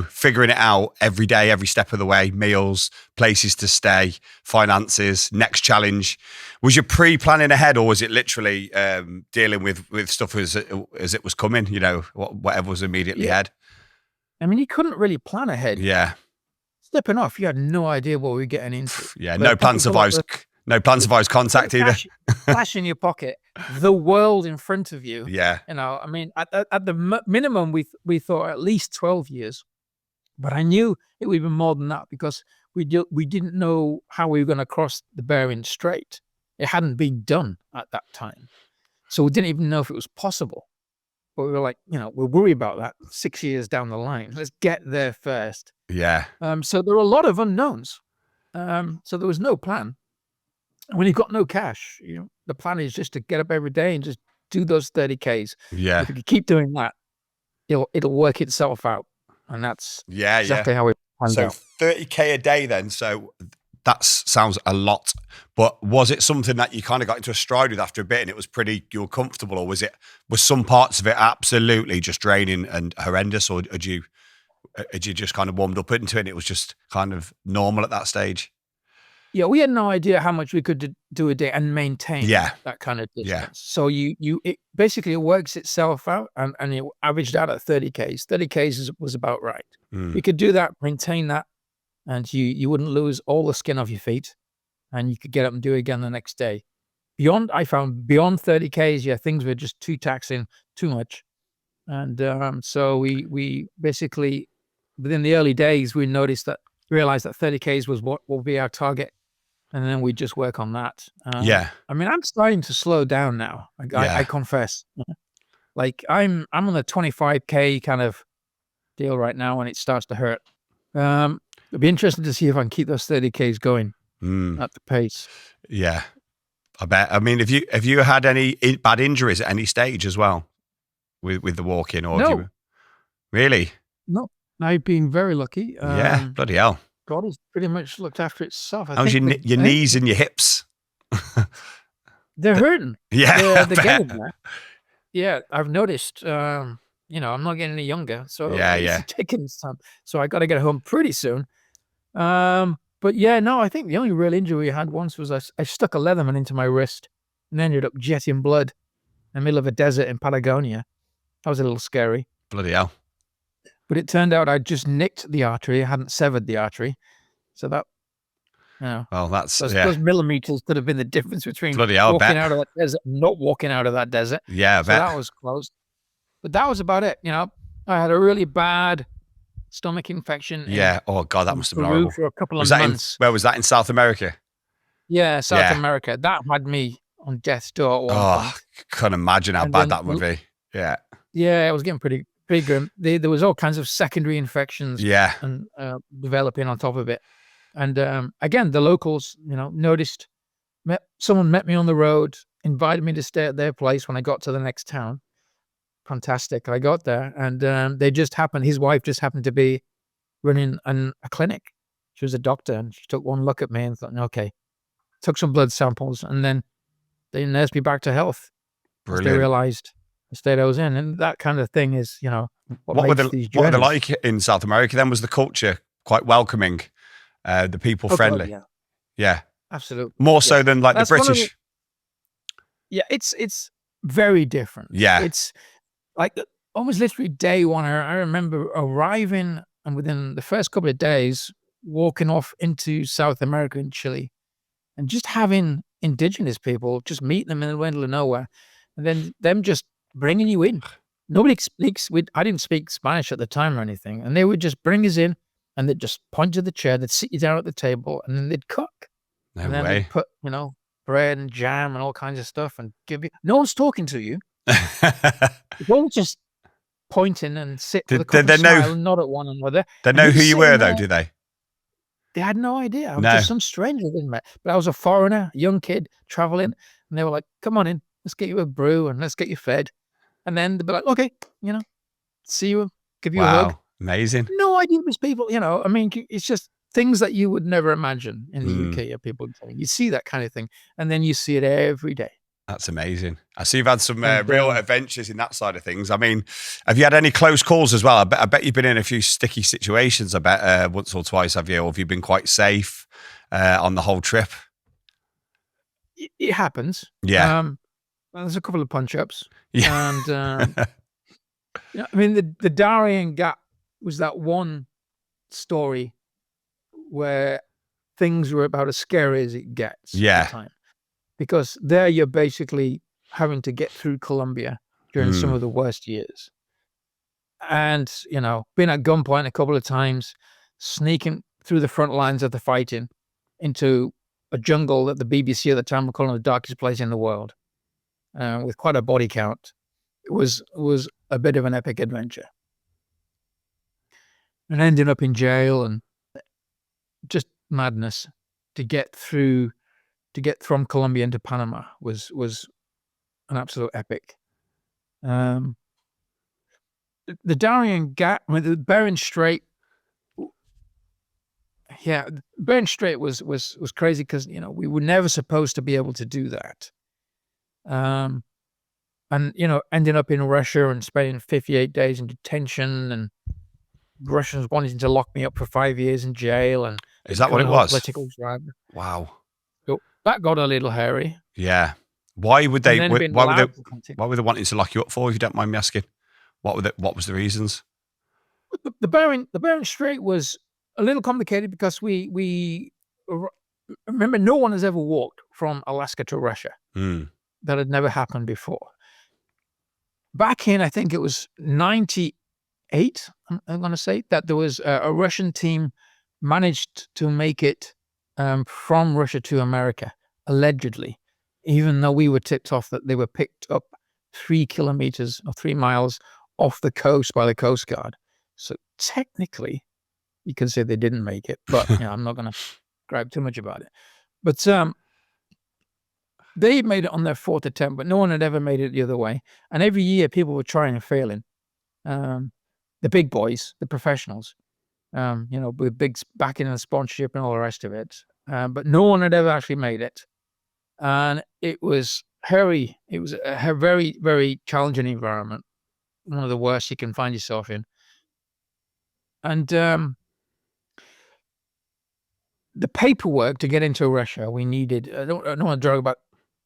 figuring it out every day, every step of the way, meals, places to stay, finances, next challenge. Was you pre-planning ahead, or was it literally dealing with stuff as it was coming, whatever was immediately ahead? I mean, you couldn't really plan ahead. Yeah. Slipping off, you had no idea what we were getting into. Yeah, no plan survives contact either. Flash in your pocket, the world in front of you. Yeah. I mean, at the minimum, we thought at least 12 years, but I knew it would be more than that because we didn't know how we were going to cross the Bering Strait. It hadn't been done at that time, so we didn't even know if it was possible. But we were like, we'll worry about that 6 years down the line. Let's get there first. Yeah. So there were a lot of unknowns. So there was no plan. And when you've got no cash, the plan is just to get up every day and just do those 30 Ks. Yeah. If you keep doing that, it'll work itself out. And that's exactly how we planned out. So 30K a day then. So that sounds a lot. But was it something that you kind of got into a stride with after a bit and it was you were comfortable, or was some parts of it absolutely just draining and horrendous, or had you just kind of warmed up into it and it was just kind of normal at that stage? Yeah, we had no idea how much we could do a day and maintain that kind of distance. Yeah. So it basically works itself out, and it averaged out at 30 Ks. 30 Ks was about right. You could do that, maintain that, and you wouldn't lose all the skin off your feet, and you could get up and do it again the next day. I found beyond 30 Ks, things were just too taxing, too much. And so we basically, within the early days, we realized that 30 Ks was what will be our target. And then we just work on that. I mean, I'm starting to slow down now. I confess. Like I'm on the 25K kind of deal right now, and it starts to hurt. It'd be interesting to see if I can keep those 30 Ks going at the pace. Yeah, I bet. I mean, have you had any bad injuries at any stage as well with the walking, or no? Really? No, I've been very lucky. Yeah, bloody hell. God has pretty much looked after itself. How's your knees and your hips? They're hurting. Yeah, they're getting there. Yeah, I've noticed. I'm not getting any younger, so it's taking some. So I got to get home pretty soon. But yeah, no, I think the only real injury I had once was I stuck a Leatherman into my wrist and ended up jetting blood in the middle of a desert in Patagonia. That was a little scary. Bloody hell. But it turned out I'd just nicked the artery. I hadn't severed the artery. So that, well, those millimeters could have been the difference between bloody hell, walking out of that desert and not walking out of that desert. Yeah, I bet. That was close. But that was about it. I had a really bad stomach infection. Yeah. Oh God, that must have been horrible. For a couple of months. Where was that? In South America? Yeah, South America. That had me on death's door. I can't imagine how bad that would be. Yeah. Yeah, it was getting pretty grim. There was all kinds of secondary infections. Yeah. And developing on top of it. And again, the locals, noticed. Someone met me on the road, invited me to stay at their place when I got to the next town. Fantastic. I got there, and his wife just happened to be running a clinic. She was a doctor, and she took one look at me and thought, okay. Took some blood samples, and then they nursed me back to health. Brilliant. They realized the state I was in, and that kind of thing is, what were they like in South America then? Was the culture quite welcoming? The people friendly? God, yeah. Absolutely. More so than like the British? It's very different. Yeah. It's like almost literally day one. I remember arriving, and within the first couple of days, walking off into South America and Chile, and just having indigenous people, just meeting them in the middle of nowhere, and then them just bringing you in. Nobody speaks. I didn't speak Spanish at the time or anything, and they would just bring us in, and they'd just point to the chair, they'd sit you down at the table, and then they'd cook. No And then way. they'd put, bread and jam and all kinds of stuff and give you. No one's talking to you. They're just pointing and sit with a cup of smile and nod at one another. They know who you were, though, do they? They had no idea. I was just some stranger they met. But I was a foreigner, a young kid traveling, and they were like, "Come on in, let's get you a brew and let's get you fed." And then they'd be like, "Okay, see you, give you a hug." Amazing. No idea it was people. I mean, it's just things that you would never imagine in the UK. People doing. You see that kind of thing, and then you see it every day. That's amazing. I see you've had some real adventures in that side of things. I mean, have you had any close calls as well? I bet you've been in a few sticky situations. I bet once or twice, have you? Or have you been quite safe on the whole trip? It happens. Yeah. There's a couple of punch-ups. Yeah. And I mean, the Darien Gap was that one story where things were about as scary as it gets at the time. Because there you're basically having to get through Colombia during some of the worst years. And, been at gunpoint a couple of times, sneaking through the front lines of the fighting into a jungle that the BBC at the time were calling the darkest place in the world, with quite a body count. It was a bit of an epic adventure. And ending up in jail and just madness to get from Colombia into Panama was an absolute epic. The Darien Gap, the Bering Strait. Yeah, Bering Strait was crazy because we were never supposed to be able to do that. And ending up in Russia and spending 58 days in detention, and Russians wanting to lock me up for 5 years in jail. And is that what it was? Political drama. Wow. So that got a little hairy. Yeah. Why would they? Why were they wanting to lock you up for? If you don't mind me asking, what was the reasons? The Bering Strait was a little complicated because we remember no one has ever walked from Alaska to Russia. That had never happened before. Back in, I think it was 98, I'm going to say, that there was a Russian team managed to make it from Russia to America, allegedly, even though we were tipped off that they were picked up 3 kilometers or 3 miles off the coast by the Coast Guard. So technically, you can say they didn't make it, but I'm not going to gripe too much about it. But they made it on their 4th attempt, but no one had ever made it the other way. And every year, people were trying and failing. The big boys, the professionals, with big backing and sponsorship and all the rest of it. But no one had ever actually made it. And it was hairy. It was a very, very challenging environment. One of the worst you can find yourself in. And the paperwork to get into Russia, we needed, I don't want to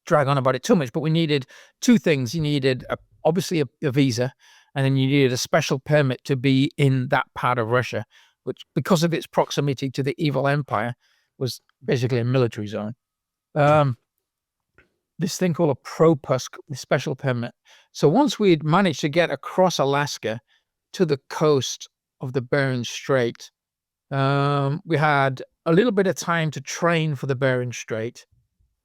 drag on about it too much, but we needed 2 things. You needed obviously a visa, and then you needed a special permit to be in that part of Russia, which, because of its proximity to the evil empire, was basically a military zone. This thing called a propusk, special permit. So once we'd managed to get across Alaska to the coast of the Bering Strait, we had a little bit of time to train for the Bering Strait.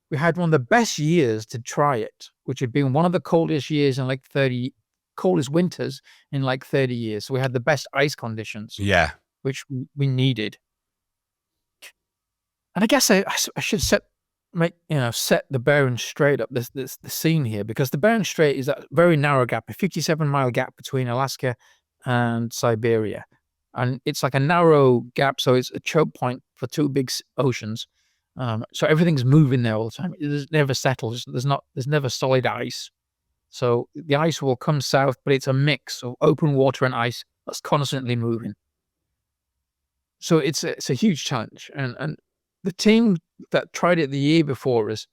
We had one of the best years to try it, which had been one of the coldest years in coldest winters in 30 years. So we had the best ice conditions. Yeah. Which we needed. And I guess I should set the Bering Strait up, the scene here, because the Bering Strait is a very narrow gap, a 57-mile gap between Alaska and Siberia. And it's like a narrow gap, so it's a choke point for 2 big oceans. So everything's moving there all the time. It never settles. There's never solid ice. So the ice will come south, but it's a mix of open water and ice that's constantly moving. So it's a huge challenge. And the team that tried it the year before us,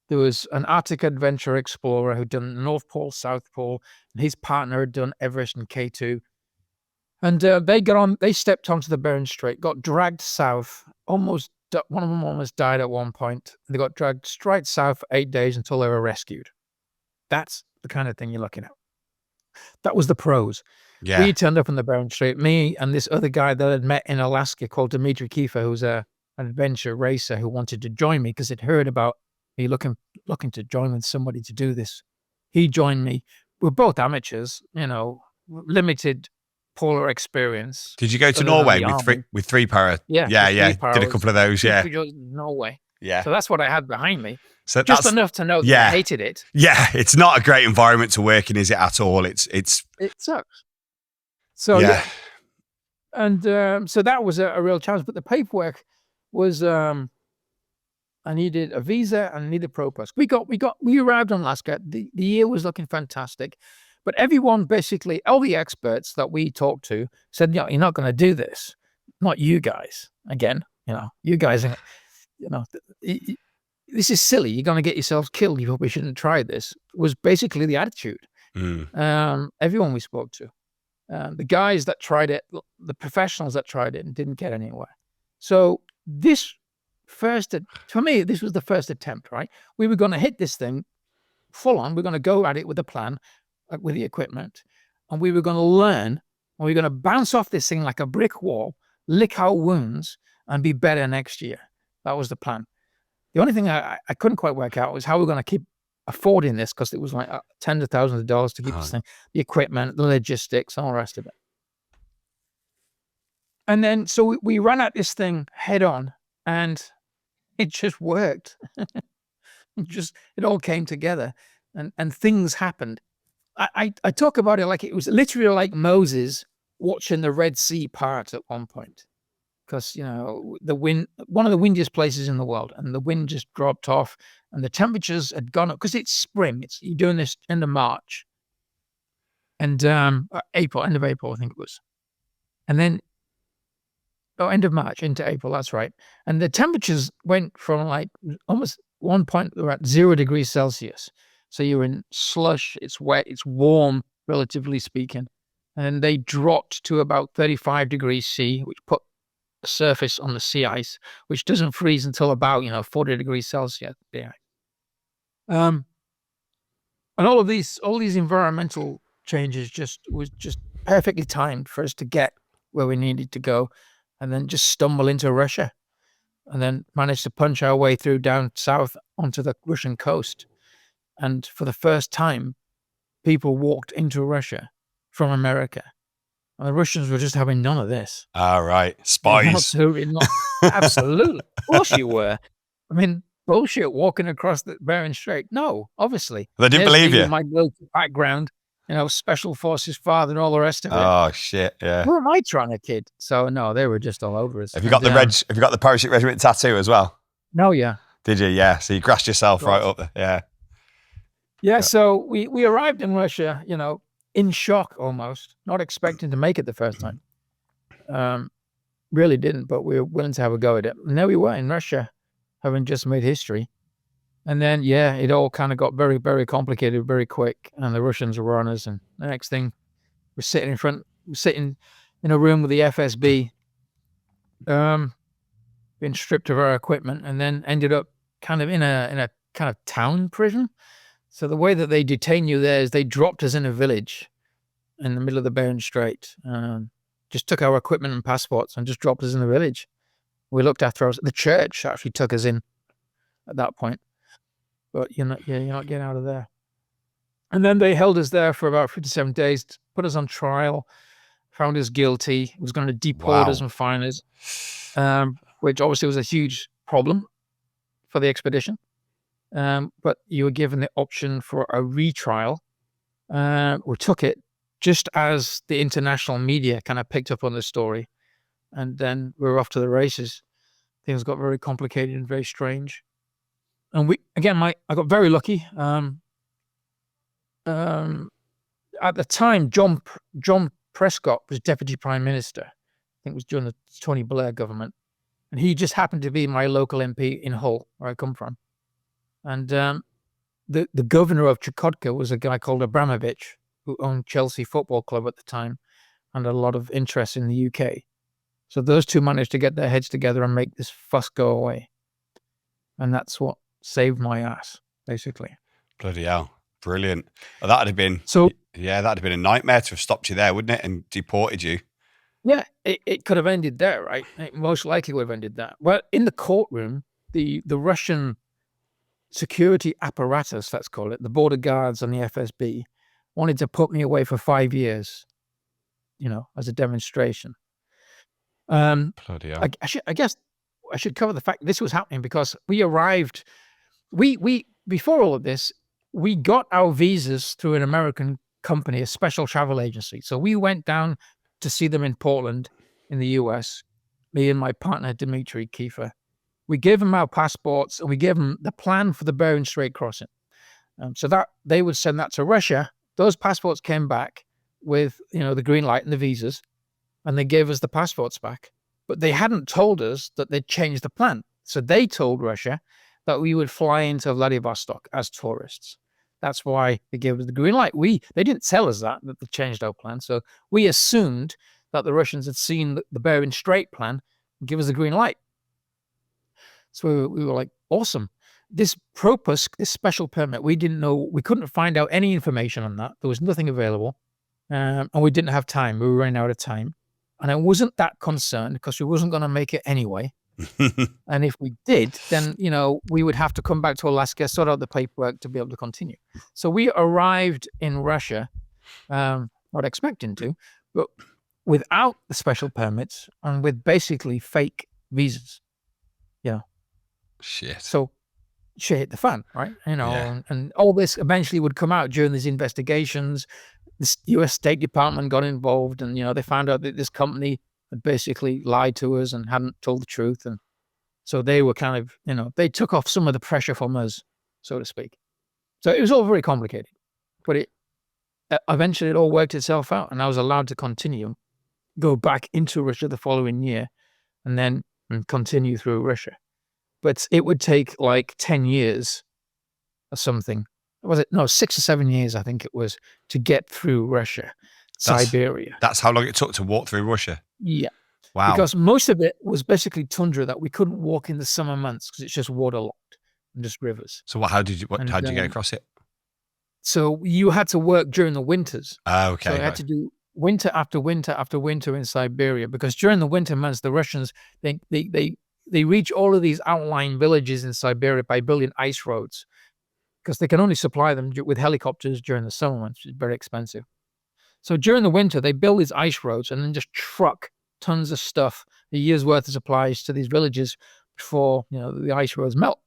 there was an Arctic adventure explorer who'd done the North Pole, South Pole, and his partner had done Everest and K2. And they stepped onto the Bering Strait, got dragged south, almost one of them almost died at one point. They got dragged straight south for 8 days until they were rescued. That's the kind of thing you're looking at. That was the pros. Yeah. We turned up in the Bering Strait, me and this other guy that I'd met in Alaska called Dmitry Kiefer, who's an adventure racer who wanted to join me because he'd heard about me looking to join with somebody to do this. He joined me. We're both amateurs, limited polar experience. Did you go to Norway with three para? Yeah. Did a couple of those. Yeah. Norway. Yeah. So that's what I had behind me. So just enough to know that I hated it. Yeah, it's not a great environment to work in, is it at all? It sucks. So yeah. And so that was a real challenge. But the paperwork was I needed a visa and I needed ProPass. We arrived on Alaska. The year was looking fantastic. But everyone, basically, all the experts that we talked to said, you're not going to do this. Not you guys. Again, you guys, this is silly. You're going to get yourselves killed. You probably shouldn't try this. Was basically the attitude. Everyone we spoke to. The guys that tried it, the professionals that tried it and didn't get anywhere. So for me, this was the first attempt, right? We were going to hit this thing full on. We're going to go at it with a plan, with the equipment, and we were going to learn, and we were going to bounce off this thing like a brick wall, lick our wounds, and be better next year. That was the plan. The only thing I couldn't quite work out was how we're going to keep affording this, because it was like tens of thousands of dollars to keep this thing, the equipment, the logistics, and all the rest of it. And then, so we ran at this thing head on, and it just worked. It all came together, and things happened. I talk about it like it was literally like Moses watching the Red Sea part at one point. Because, the wind, one of the windiest places in the world, and the wind just dropped off and the temperatures had gone up because it's spring. You're doing this end of March and April, end of April, I think it was. And then, end of March into April, that's right. And the temperatures went from like almost one point, we're at 0 degrees Celsius. So you're in slush, it's wet, it's warm, relatively speaking. And they dropped to about 35 degrees C, which put the surface on the sea ice, which doesn't freeze until about 40 degrees Celsius. Yeah. And all these environmental changes was just perfectly timed for us to get where we needed to go, and then just stumble into Russia, and then manage to punch our way through down south onto the Russian coast. And for the first time, people walked into Russia from America. And the Russians were just having none of this. All right. Spies. Absolutely not. Absolutely. Of course you were. I mean, bullshit walking across the Bering Strait. No, obviously. They didn't believe you. My military background, special forces father and all the rest of it. Oh, shit, yeah. Who am I trying to kid? So, no, they were just all over us. Have you got the Parachute Regiment tattoo as well? No, yeah. Did you? Yeah. So you grassed yourself right up there. Yeah. Yeah, so we arrived in Russia, in shock almost, not expecting to make it the first time. Really didn't, but we were willing to have a go at it. And there we were in Russia, having just made history. And then, it all kind of got very, very complicated very quick. And the Russians were on us. And the next thing, we're sitting in a room with the FSB, being stripped of our equipment, and then ended up kind of in a kind of town prison. So the way that they detain you there is they dropped us in a village in the middle of the Bering Strait. Just took our equipment and passports and just dropped us in the village. We looked after us. The church actually took us in at that point. But you're not getting out of there. And then they held us there for about 57 days, put us on trial, found us guilty, was going to deport us and fine us, which obviously was a huge problem for the expedition. But you were given the option for a retrial. We took it just as the international media kind of picked up on the story. And then we were off to the races. Things got very complicated and very strange. And I got very lucky. At the time, John Prescott was Deputy Prime Minister. I think it was during the Tony Blair government. And he just happened to be my local MP in Hull, where I come from. And the governor of Chukotka was a guy called Abramovich, who owned Chelsea Football Club at the time and had a lot of interest in the UK. So those two managed to get their heads together and make this fuss go away. And that's what saved my ass, basically. Bloody hell. Brilliant. Well, that'd have been a nightmare to have stopped you there, wouldn't it? And deported you. Yeah, it could have ended there, right? It most likely would have ended there. Well, in the courtroom, the Russian security apparatus, let's call it, the border guards and the FSB, wanted to put me away for 5 years, as a demonstration. Bloody hell. I guess I should cover the fact this was happening because we arrived. We before all of this, we got our visas through an American company, a special travel agency. So we went down to see them in Portland, in the US. Me and my partner Dmitry Kiefer. We gave them our passports and we gave them the plan for the Bering Strait crossing. So that they would send that to Russia. Those passports came back with the green light and the visas, and they gave us the passports back. But they hadn't told us that they'd changed the plan. So they told Russia that we would fly into Vladivostok as tourists. That's why they gave us the green light. They didn't tell us that they changed our plan. So we assumed that the Russians had seen the Bering Strait plan and give us the green light. So we were like, awesome. This propusk, this special permit, we didn't know, we couldn't find out any information on that. There was nothing available. And we didn't have time. We were running out of time. And I wasn't that concerned because we wasn't going to make it anyway. And if we did, then, we would have to come back to Alaska, sort out the paperwork to be able to continue. So we arrived in Russia, not expecting to, but without the special permits and with basically fake visas. Shit. So shit hit the fan, right? Yeah. And all this eventually would come out during these investigations. The US State Department got involved and, they found out that this company had basically lied to us and hadn't told the truth. And so they were kind of, they took off some of the pressure from us, so to speak. So it was all very complicated, but eventually it all worked itself out and I was allowed to continue, go back into Russia the following year and then continue through Russia. But it would take like 10 years or something. Was it? No, 6 or 7 years, I think it was, to get through Russia, Siberia. That's how long it took to walk through Russia? Yeah. Wow. Because most of it was basically tundra that we couldn't walk in the summer months because it's just waterlogged and just rivers. So how did you get across it? So you had to work during the winters. Okay. So I had to do winter after winter after winter in Siberia because during the winter months, the Russians, they reach all of these outlying villages in Siberia by building ice roads because they can only supply them with helicopters during the summer months, which is very expensive. So during the winter, they build these ice roads and then just truck tons of stuff, a year's worth of supplies to these villages before the ice roads melt.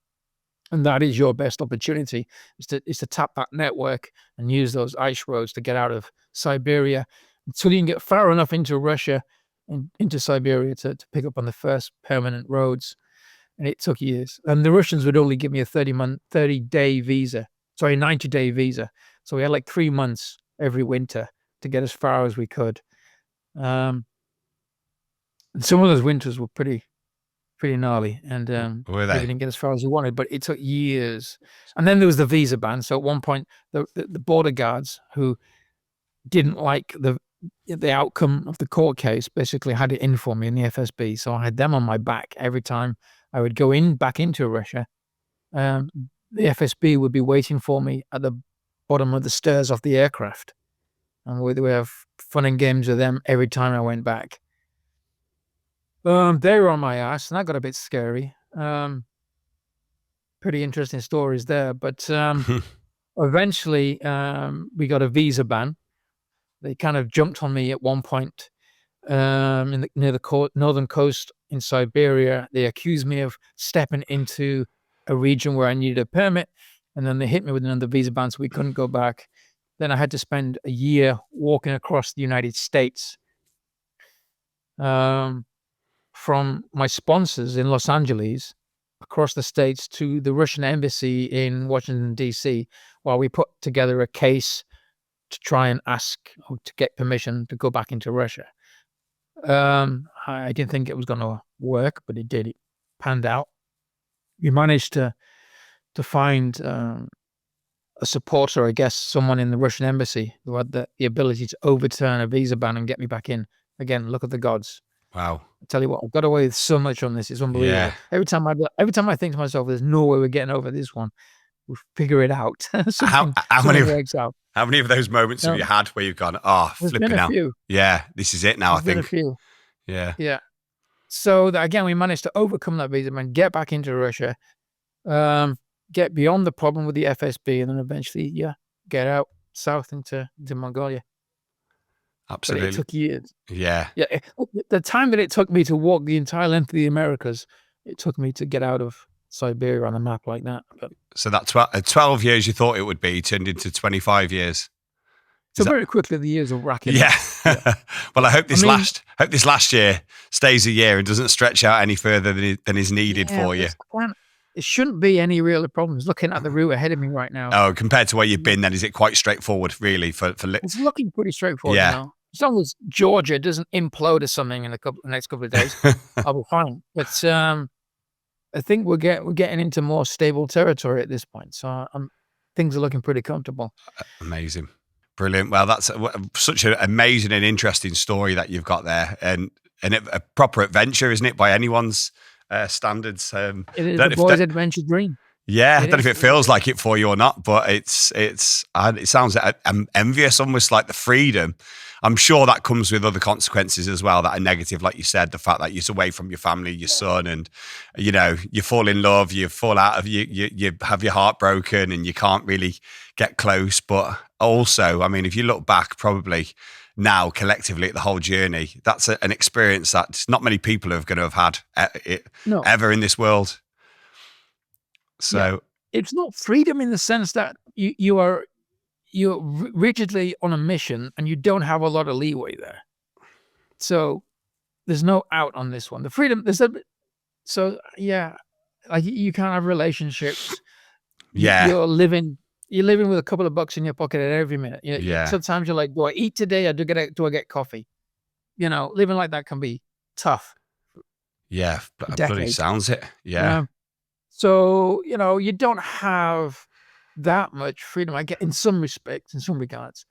And that is your best opportunity is to tap that network and use those ice roads to get out of Siberia until you can get far enough into Russia and into Siberia to pick up on the first permanent roads. And it took years. And the Russians would only give me a 90-day visa. So we had like 3 months every winter to get as far as we could. And some of those winters were pretty gnarly. And were they? We didn't get as far as we wanted, but it took years. And then there was the visa ban. So at one point, the border guards who didn't like the outcome of the court case basically had it in for me in the FSB. So I had them on my back every time I would go back into Russia. The FSB would be waiting for me at the bottom of the stairs of the aircraft. And we would have fun and games with them every time I went back. They were on my ass and that got a bit scary. Pretty interesting stories there. But eventually we got a visa ban. They kind of jumped on me at one point near the northern coast in Siberia. They accused me of stepping into a region where I needed a permit, and then they hit me with another visa ban, so we couldn't go back. Then I had to spend a year walking across the United States from my sponsors in Los Angeles across the States to the Russian embassy in Washington, D.C., while we put together a case to try and ask or to get permission to go back into Russia. I didn't think it was going to work, but it did. It panned out. We managed to find a supporter, I guess, someone in the Russian embassy who had the ability to overturn a visa ban and get me back in. Again, look at the gods. Wow. I tell you what, I've got away with so much on this. It's unbelievable. Yeah. Every time I think to myself, there's no way we're getting over this one. We'll figure it out. How something works out. many of those moments have you had where you've gone, There's flipping been a out? few. Yeah, this is it now, There's been a few. Yeah. Yeah. So again, we managed to overcome that visa and get back into Russia, get beyond the problem with the FSB, and then eventually, get out south into Mongolia. Absolutely. But it took years. Yeah. Yeah. The time that it took me to walk the entire length of the Americas, it took me to get out of Siberia on a map like that. But So that 12 years you thought it would be turned into 25 years. so very quickly the years are racking Yeah. up. Well, I hope this last year stays a year and doesn't stretch out any further than is needed for you. It shouldn't be any real problems. Looking at the route ahead of me right now, Oh, compared to where you've been, then is it quite straightforward, really? it's looking pretty straightforward Yeah. now. As long as Georgia doesn't implode or something in the next couple of days, I'll be fine. But I think we're getting into more stable territory at this point. So things are looking pretty comfortable. Amazing. Brilliant. Well, that's such an amazing and interesting story that you've got there, and a proper adventure, isn't it, by anyone's standards? It is a boy's adventure dream. Yeah, I don't know if it feels like it for you or not, but it sounds I'm envious, almost like the freedom. I'm sure that comes with other consequences as well that are negative, like you said, the fact that you're away from your family, your son, and you fall in love, you fall out of you have your heart broken, and you can't really get close. But also, I mean, if you look back, probably now collectively at the whole journey, that's an experience that not many people are going to have had ever in this world. So it's not freedom in the sense that you're rigidly on a mission and you don't have a lot of leeway there. So there's no out on this one. The freedom like you can't have relationships. Yeah, you're living with a couple of bucks in your pocket at every minute. Yeah. Sometimes you're like, do I eat today or do I get coffee? Living like that can be tough. Yeah, bloody sounds it. Yeah. So, you don't have that much freedom, I get, in some respects, in some regards.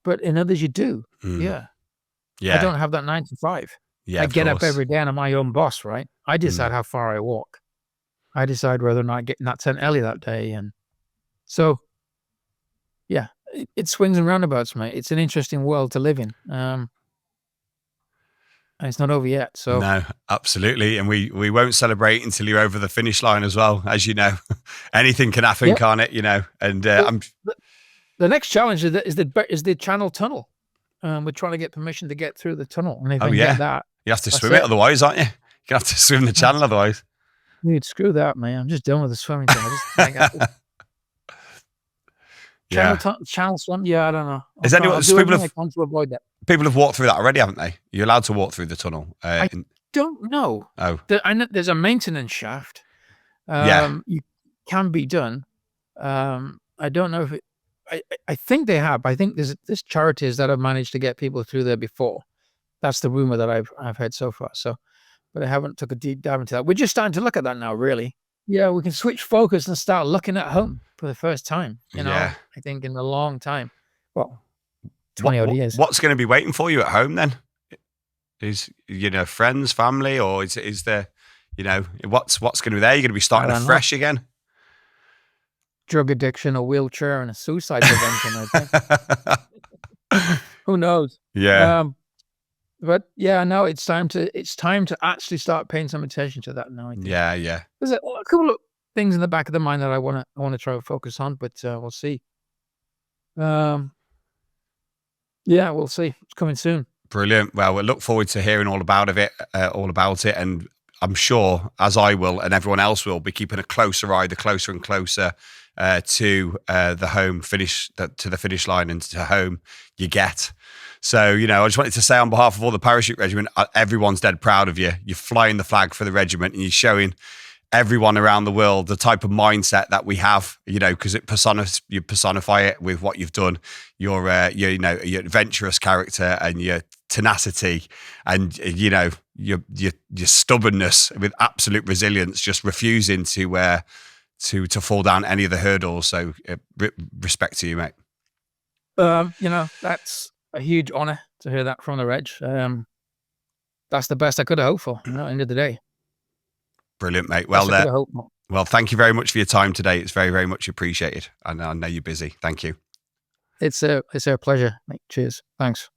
But in others, you do. Yeah. I don't have that 9 to 5. Yeah, I get up every day and I'm my own boss, right? I decide how far I walk. I decide whether or not I get in that tent early that day. And so, yeah, it swings and roundabouts, mate. It's an interesting world to live in. And it's not over yet. So no, absolutely. And we won't celebrate until you're over the finish line as well. As you know, anything can happen, can't it? And the next challenge is the Channel Tunnel. We're trying to get permission to get through the tunnel. And if we get that, you have to swim it otherwise, aren't you? You have to swim the channel otherwise. Dude, screw that, man. I'm just done with the swimming thing. Channel swim? Yeah, I don't know. Is anyone to avoid that? People have walked through that already, haven't they? You're allowed to walk through the tunnel. I don't know. Oh, I know there's a maintenance shaft. You can be done. I don't know if I think they have. I think there's charities that have managed to get people through there before. That's the rumor that I've heard so far. So, but I haven't took a deep dive into that. We're just starting to look at that now, really. Yeah, we can switch focus and start looking at home for the first time. I think in a long time. Well, 20 odd years. What's going to be waiting for you at home then? Is friends, family, or is there what's going to be there? You're going to be starting afresh again. Drug addiction, a wheelchair, and a suicide prevention. I think. Who knows? Yeah. But yeah, no, it's time to actually start paying some attention to that now. I think. Yeah. There's a couple of things in the back of the mind that I want to try to focus on, but we'll see. Yeah, we'll see. It's coming soon. Brilliant. Well, we look forward to hearing all about it, and I'm sure, as I will and everyone else will, be keeping a closer eye, the closer and closer to the home finish, to the finish line and to home you get. So, I just wanted to say on behalf of all the Parachute Regiment, everyone's dead proud of you. You're flying the flag for the regiment and you're showing everyone around the world the type of mindset that we have, because you personify it with what you've done, your adventurous character and your tenacity and, your stubbornness with absolute resilience, just refusing to fall down any of the hurdles. So respect to you, mate. That's a huge honor to hear that from the Reg. that's the best I could have hoped for. At the end of the day, Brilliant, mate. best I could have hoped for. Well, thank you very much for your time today. It's very, very much appreciated. And I know you're busy. Thank you. It's a pleasure. Mate. Cheers. Thanks.